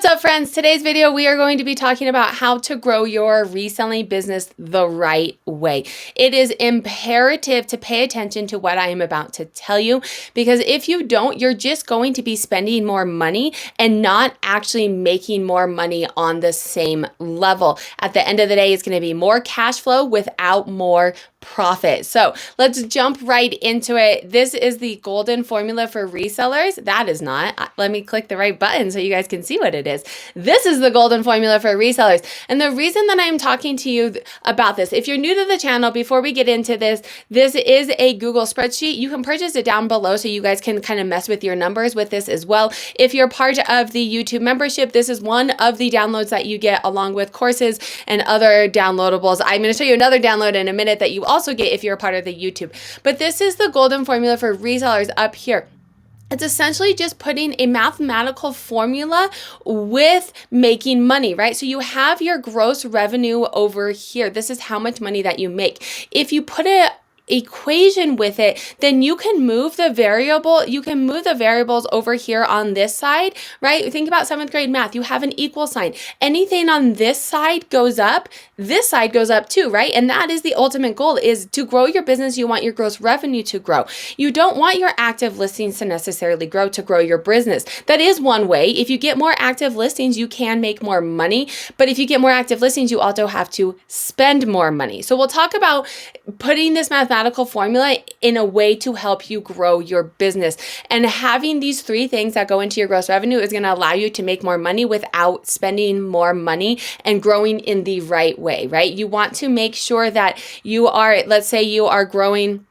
What's up, friends? Today's video, we are going to be talking about how to grow your reselling business the right way. It is imperative to pay attention to what I am about to tell you, because if you don't, you're just going to be spending more money and not actually making more money on the same level. At the end of the day, it's going to be more cash flow without more profit. So let's jump right into it. This is the golden formula for resellers. That is not. Let me click the right button so you guys can see what it is. This is the golden formula for resellers. And the reason that I'm talking to you about this, if you're new to the channel, before we get into this, this is a Google spreadsheet. You can purchase it down below so you guys can kind of mess with your numbers with this as well. If you're part of the YouTube membership, this is one of the downloads that you get along with courses and other downloadables. I'm going to show you another download in a minute that you also get if you're a part of the YouTube. But this is the golden formula for resellers up here. It's essentially just putting a mathematical formula with making money, right? So you have your gross revenue over here. This is how much money that you make. If you put a equation with it, then you can move the variables over here on this side, right? Think about 7th grade math. You have an equal sign. Anything on this side goes up, this side goes up too, right? And that is the ultimate goal, is to grow your business. You want your gross revenue to grow. You don't want your active listings to necessarily grow to grow your business. That is one way. If you get more active listings, you can make more money. But if you get more active listings, you also have to spend more money. So we'll talk about putting this mathematical formula in a way to help you grow your business. And having these three things that go into your gross revenue is going to allow you to make more money without spending more money and growing in the right way, right? You want to make sure that you are, let's say you are growing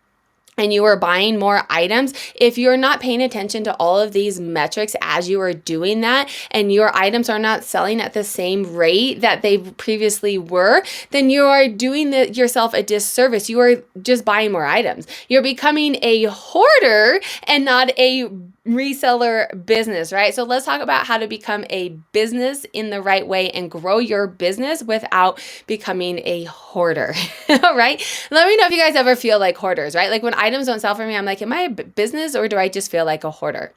and you are buying more items. If you're not paying attention to all of these metrics as you are doing that, and your items are not selling at the same rate that they previously were, then you are doing yourself a disservice. You are just buying more items. You're becoming a hoarder and not a reseller business, right? So let's talk about how to become a business in the right way and grow your business without becoming a hoarder, right? Let me know if you guys ever feel like hoarders, right? Like when items don't sell for me, I'm like, am I a business or do I just feel like a hoarder?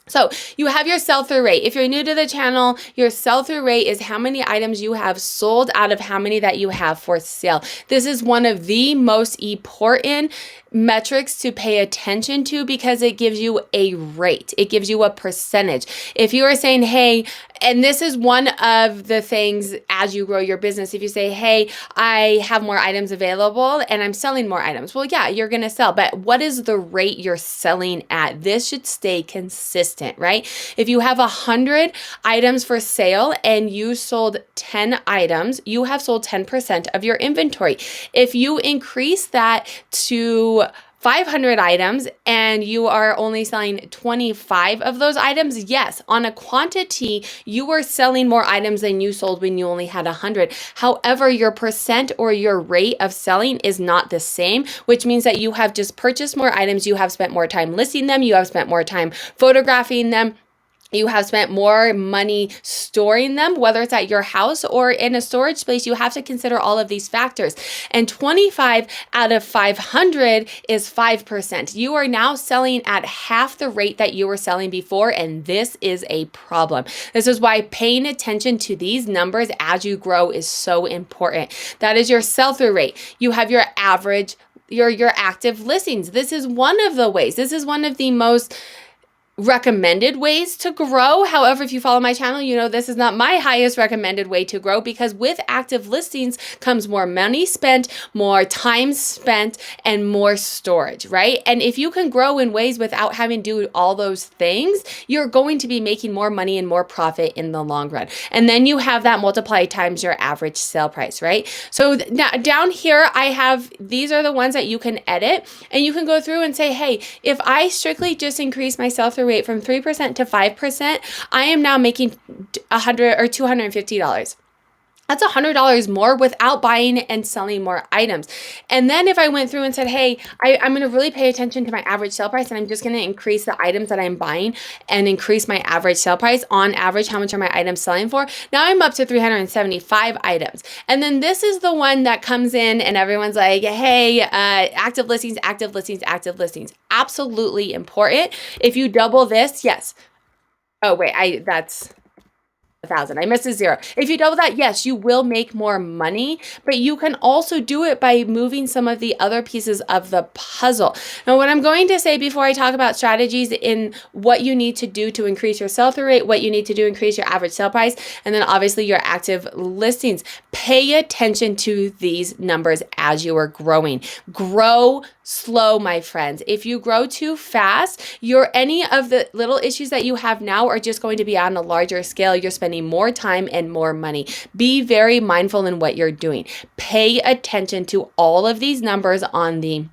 So you have your sell-through rate. If you're new to the channel, your sell-through rate is how many items you have sold out of how many that you have for sale. This is one of the most important metrics to pay attention to because it gives you a rate. It gives you a percentage. If you are saying, hey, and this is one of the things as you grow your business, if you say, hey, I have more items available and I'm selling more items. Well, yeah, you're going to sell, but what is the rate you're selling at? This should stay consistent, right? If you have 100 items for sale and you sold 10 items, you have sold 10% of your inventory. If you increase that to 500 items and you are only selling 25 of those items, yes, on a quantity, you are selling more items than you sold when you only had 100. However, your percent or your rate of selling is not the same, which means that you have just purchased more items, you have spent more time listing them, you have spent more time photographing them, you have spent more money storing them, whether it's at your house or in a storage space. You have to consider all of these factors. And 25 out of 500 is 5%. You are now selling at half the rate that you were selling before, and this is a problem. This is why paying attention to these numbers as you grow is so important. That is your sell-through rate. You have your average, your active listings. This is one of the ways. This is one of the most recommended ways to grow. However, if you follow my channel, you know this is not my highest recommended way to grow, because with active listings comes more money spent, more time spent, and more storage, right? And if you can grow in ways without having to do all those things, you're going to be making more money and more profit in the long run. And then you have that multiplied times your average sale price, right? So now down here, I have, these are the ones that you can edit, and you can go through and say, hey, if I strictly just increase my sell-through rate from 3% to 5%, I am now making $100 or $250. That's $100 more without buying and selling more items. And then if I went through and said, hey, I'm going to really pay attention to my average sale price, and I'm just going to increase the items that I'm buying and increase my average sale price. On average, how much are my items selling for? Now I'm up to 375 items. And then this is the one that comes in and everyone's like, hey, active listings, active listings, active listings. Absolutely important. If you double this, yes. Oh, wait, that's 1,000. I missed a zero. If you double that, yes, you will make more money, but you can also do it by moving some of the other pieces of the puzzle. Now, what I'm going to say before I talk about strategies in what you need to do to increase your sell-through rate, what you need to do to increase your average sale price, and then obviously your active listings, pay attention to these numbers as you are growing. Grow slow, my friends. If you grow too fast, any of the little issues that you have now are just going to be on a larger scale. You're spending more time and more money. Be very mindful in what you're doing. Pay attention to all of these numbers on the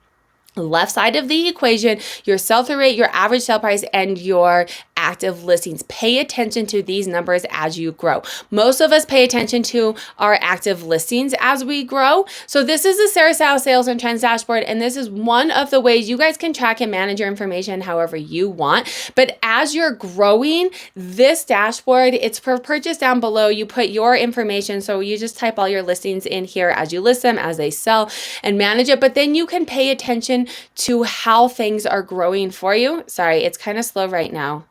left side of the equation, your sell-through rate, your average sale price, and your active listings. Pay attention to these numbers as you grow. Most of us pay attention to our active listings as we grow. So this is the Sarah Styles Sales and Trends Dashboard, and this is one of the ways you guys can track and manage your information however you want. But as you're growing, this dashboard, it's for purchase down below. You put your information, so you just type all your listings in here as you list them, as they sell, and manage it. But then you can pay attention to how things are growing for you. Sorry, it's kind of slow right now.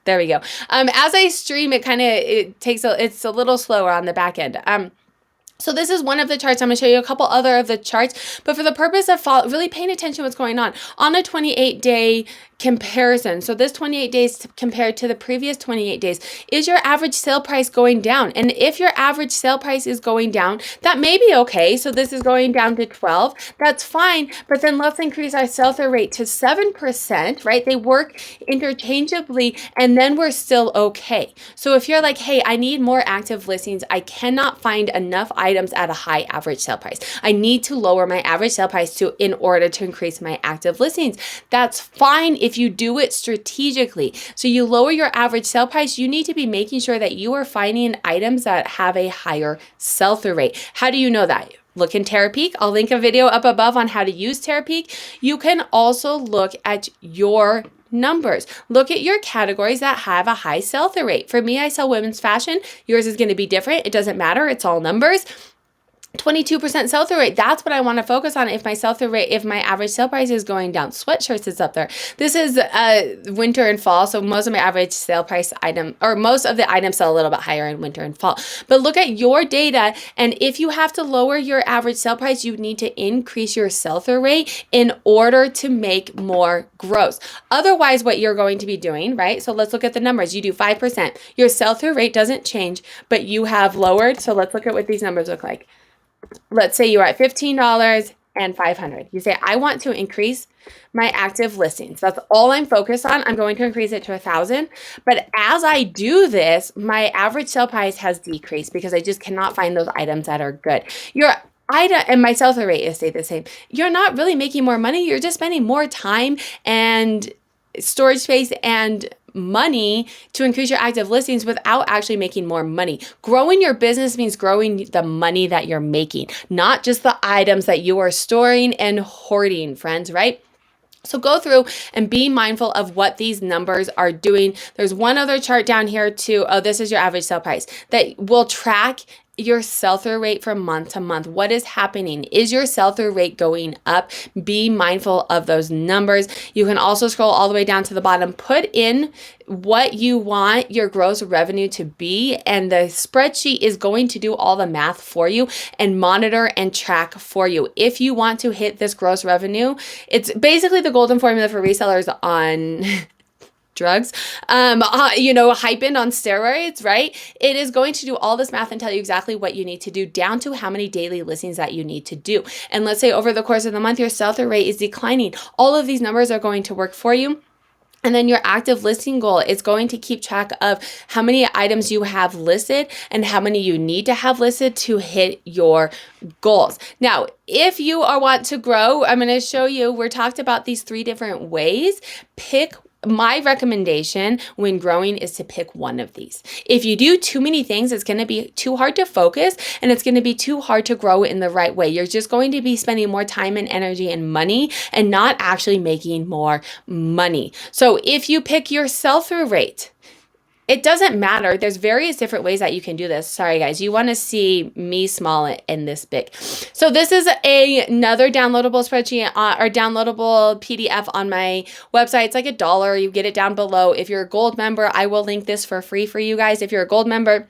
There we go. As I stream, it's a little slower on the back end. So this is one of the charts. I'm going to show you a couple other of the charts, but for the purpose of really paying attention to what's going on a 28-day comparison. So this 28 days compared to the previous 28 days, is your average sale price going down? And if your average sale price is going down, that may be okay. So this is going down to 12. That's fine. But then let's increase our sell-through rate to 7%, right? They work interchangeably, and then we're still okay. So if you're like, hey, I need more active listings, I cannot find enough items at a high average sale price, I need to lower my average sale price in order to increase my active listings. That's fine if you do it strategically. So you lower your average sale price, you need to be making sure that you are finding items that have a higher sell-through rate. How do you know that? Look in Terapeak. I'll link a video up above on how to use Terapeak. You can also look at your numbers. Look at your categories that have a high sell-through rate. For me, I sell women's fashion. Yours is going to be different. It doesn't matter. It's all numbers. 22% sell-through rate. That's what I want to focus on. If my sell-through rate, if my average sale price is going down, sweatshirts is up there. This is winter and fall. So most of my average sale price most of the items sell a little bit higher in winter and fall. But look at your data. And if you have to lower your average sale price, you need to increase your sell-through rate in order to make more gross. Otherwise, what you're going to be doing, right? So let's look at the numbers. You do 5%. Your sell-through rate doesn't change, but you have lowered. So let's look at what these numbers look like. Let's say you're at $15 and $500. You say, I want to increase my active listings. That's all I'm focused on. I'm going to increase it to 1,000. But as I do this, my average sale price has decreased because I just cannot find those items that are good. Your item and my sell-through rate is stayed the same. You're not really making more money. You're just spending more time and storage space and money to increase your active listings without actually making more money. Growing your business means growing the money that you're making, not just the items that you are storing and hoarding, friends, right? So go through and be mindful of what these numbers are doing. There's one other chart down here too. Oh, this is your average sale price that will track your sell-through rate from month to month. What is happening? Is your sell-through rate going up? Be mindful of those numbers. You can also scroll all the way down to the bottom, put in what you want your gross revenue to be, and the spreadsheet is going to do all the math for you and monitor and track for you. If you want to hit this gross revenue, it's basically the golden formula for resellers on drugs, hyping on steroids, right? It is going to do all this math and tell you exactly what you need to do down to how many daily listings that you need to do. And let's say over the course of the month, your sell-through rate is declining. All of these numbers are going to work for you. And then your active listing goal is going to keep track of how many items you have listed and how many you need to have listed to hit your goals. Now, if you want to grow, I'm going to show you, we're talked about these 3 different ways. My recommendation when growing is to pick one of these. If you do too many things, it's going to be too hard to focus and it's going to be too hard to grow in the right way. You're just going to be spending more time and energy and money and not actually making more money. So if you pick your sell-through rate, It doesn't matter. There's various different ways that you can do this. Sorry, guys. You want to see me small and this big. So this is another downloadable spreadsheet or downloadable PDF on my website. It's like $1. You get it down below. If you're a gold member, I will link this for free for you guys. If you're a gold member,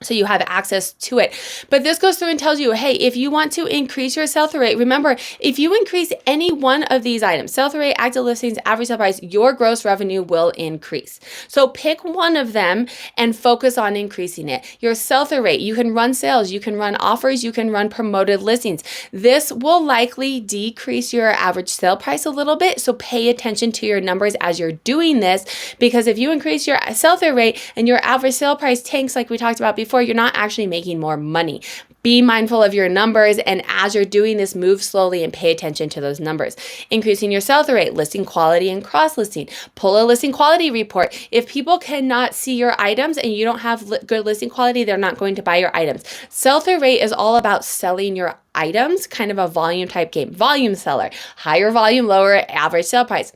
so you have access to it. But this goes through and tells you, hey, if you want to increase your sell-through rate, remember, if you increase any one of these items, sell-through rate, active listings, average sale price, your gross revenue will increase. So pick one of them and focus on increasing it. Your sell-through rate, you can run sales, you can run offers, you can run promoted listings. This will likely decrease your average sale price a little bit. So pay attention to your numbers as you're doing this, because if you increase your sell-through rate and your average sale price tanks, like we talked about before, you're not actually making more money. Be mindful of your numbers, and as you're doing this, move slowly and pay attention to those numbers. Increasing your sell-through rate, listing quality and cross-listing. Pull a listing quality report. If people cannot see your items and you don't have good listing quality, they're not going to buy your items. Sell-through rate is all about selling your items, kind of a volume type game. Volume seller, higher volume, lower average sale price.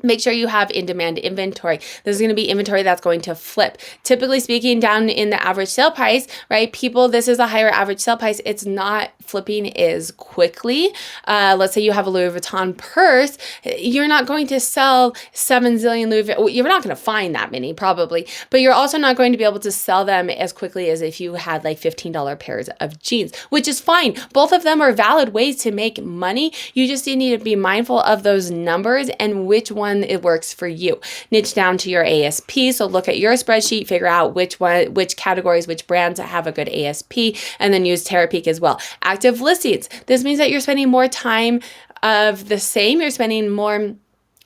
Make sure you have in-demand inventory. This is going to be inventory that's going to flip. Typically speaking, down in the average sale price, right? This is a higher average sale price. It's not flipping as quickly. Let's say you have a Louis Vuitton purse. You're not going to sell 7 zillion Louis Vuitton. You're not going to find that many probably, but you're also not going to be able to sell them as quickly as if you had like $15 pairs of jeans, which is fine. Both of them are valid ways to make money. You just need to be mindful of those numbers and which one it works for you. Niche down to your ASP. So look at your spreadsheet, figure out which categories, which brands have a good ASP, and then use TerraPeak as well. Active listings. This means that you're spending more time of the same. You're spending more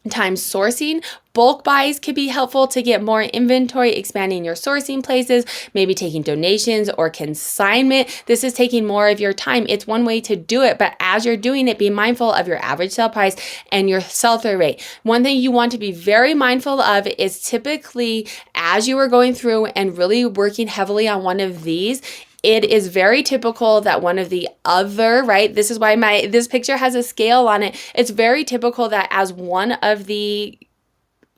time sourcing. Bulk buys could be helpful to get more inventory, expanding your sourcing places, maybe taking donations or consignment. This is taking more of your time. It's one way to do it, but as you're doing it, be mindful of your average sale price and your sell-through rate. One thing you want to be very mindful of is typically as you are going through and really working heavily on one of these, it is very typical that one of the other, right? This is why this picture has a scale on it. It's very typical that as one of the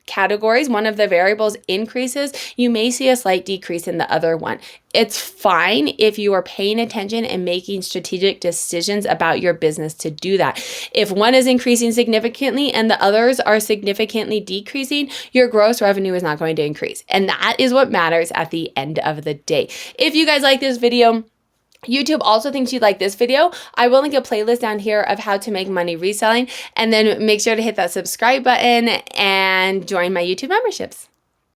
categories, one of the variables increases, you may see a slight decrease in the other one. It's fine if you are paying attention and making strategic decisions about your business to do that. If one is increasing significantly and the others are significantly decreasing, your gross revenue is not going to increase. And that is what matters at the end of the day. If you guys like this video, YouTube also thinks you'd like this video, I will link a playlist down here of how to make money reselling, and then make sure to hit that subscribe button and join my YouTube memberships.